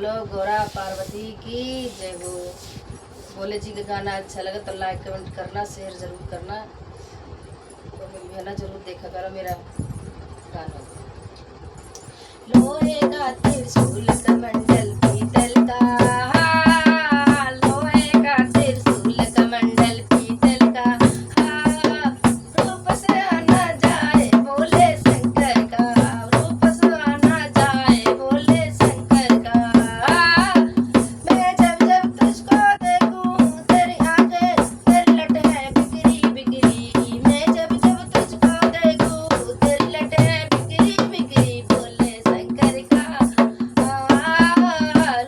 बोलो गौरा पार्वती की जय हो। भोले जी का गाना अच्छा लगा तो लाइक कमेंट करना, शेयर जरूर करना। तो है ना, जरूर देखा करो मेरा गाना। लोहे का त्रिशूल कमंडल पीतल का, लोहे का त्रिशूल कमंडल पीतल का, रूप से आना जाए बोले शंकर का, रूप से आना जाए बोले शंकर का। मैं जब जब तुझको देखूं तेरी आंखें तेरी लट है बिगड़ी बिगड़ी, मैं जब जब तुझको देखूं तेरी लट है बिगड़ी बिगड़ी बोले शंकर का।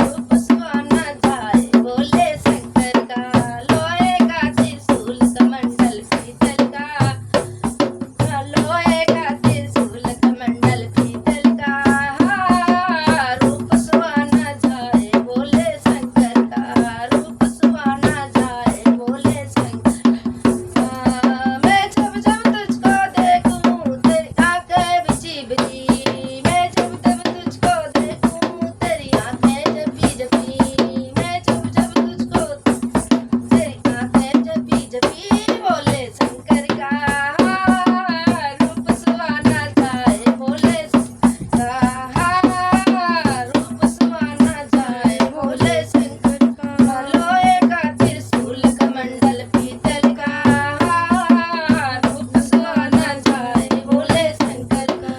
रूप सुहाना जाए बोले शंकर का, लोहे का त्रिशूल कमंडल पीतल का, लोहे का त्रिशूल कमंडल पीतल का, रूप सुहाना जाए बोले शंकर का, रूप सुहाना जाए बोले शंकर का। मैं जब जब तुझको देखूं तेरी आंखें बिची बिची, मैं जब जब तुझको देखूं तेरी आंखें जबी जबी, मैं जब जब तुझको तेरी आंखें जबी जबी बोले शंकर का। रूप सुहाना जाए बोले शंकर का, रूप सुहाना जाए बोले शंकर का। लोहे का त्रिशूल कमंडल पीतल का, रूप सुहाना जाए बोले शंकर का।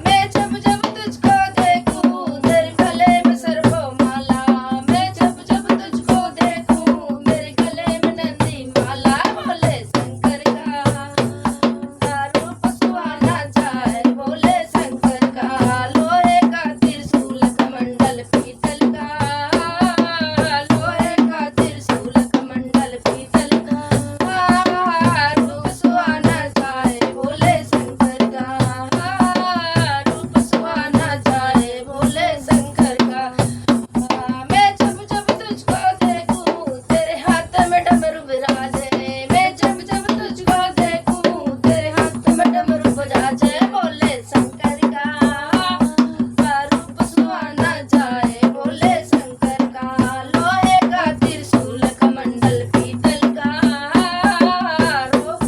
मैं जब जब तुझको देखूं तेरे गले में सर्वो माला, मैं जब जब तुझको देखूं मेरे गले में नंदी माला बोले शंकर का। रूप सुहाना जाए बोले शंकर का, लोहे का त्रिशूल कमंडल पीतल का, लोहे का त्रिशूल कमंडल पीतल का, रूप सुहाना जाए बोले शंकर का, रूप सुहाना जाए बोले शंकर का। मैं जब जब तुझको देखूं तेरे हाथ में डमरू विराजे, मैं जब जब तुझको देखूं तेरे हाथ में डमरू बजाजे बोले शंकर का। रूप सुहाना जाए बोले शंकर का, लोहे का त्रिशूल कमंडल पीतल का, रूप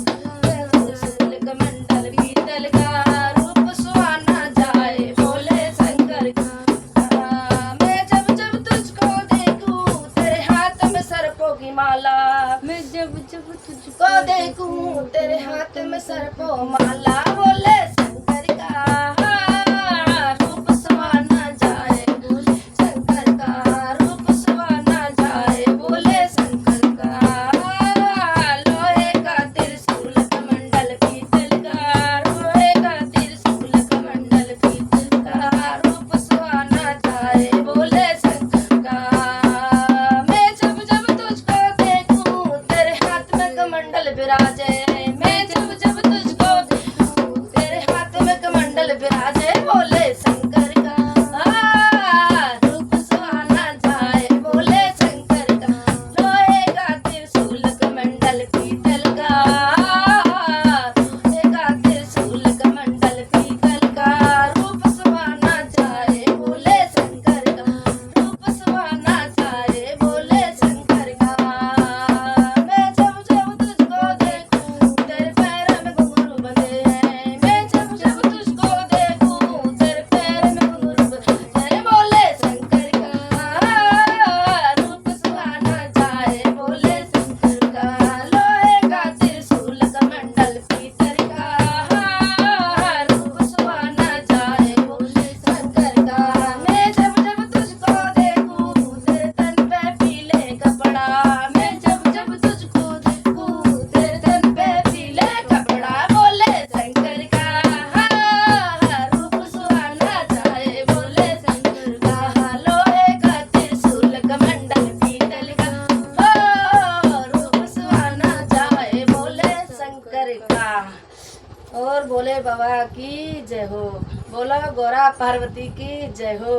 त्रिशूल कमंडल पीतल का, रूप सुहाना जाए बोले शंकर का। मैं जब जब तुझको देखूं तेरे हाथ में सर्पों की माला, मैं जब जब तुझको देखूं तेरे हाथ में सर्पों माला बोले शंकर का। रूप सुहाना जाए बोले शंकर का, रूप सुहाना जाए बोले शंकर का। लोहे का त्रिशूल कमंडल पीतल का, लोहे का त्रिशूल कमंडल पीतल का, रूप सुहाना जाए बोले शंकर का। मैं जब जब तुझको देखूं तेरे हाथ में कमंडल विराजे, मैं जब जब तुझको देखूं तेरे हाथ में कमंडल विराजे बोले शंकर का। रूप सुहाना जाए बोले शंकर का, लोहे का त्रिशूल कमंडल पीतल का, लोहे का त्रिशूल कमंडल पीतल का, रूप सुहाना जाए बोले शंकर का, रूप सुहाना जाए बोले शंकर का। मैं जब जब तुझको देखूं तेरे पैर में घुंघरू बंधे हैं, मैं जब जब तुझको देखूं तेरे पैर में घुंघरू बंधे बोले शंकर का। रूप सुहाना जाए बोले शंकर का, लोहे का त्रिशूल कमंडल पीतल का, रूप सुहाना जाए बोले शंकर का। मैं जब जब तुझको देखूं तेरे तन पे पीले कपड़ा, मैं जब जब तुझको देखूं तेरे तन पे पीले कपड़ा बोले शंकर का। रूप सुहाना जाए बोले शंकर का, लोहे का त्रिशूल कमंडल पीतल का, रूप सुहाना जाए बोले शंकर का। और भोले बाबा की जय हो, बोलो गौरा पार्वती की जय हो।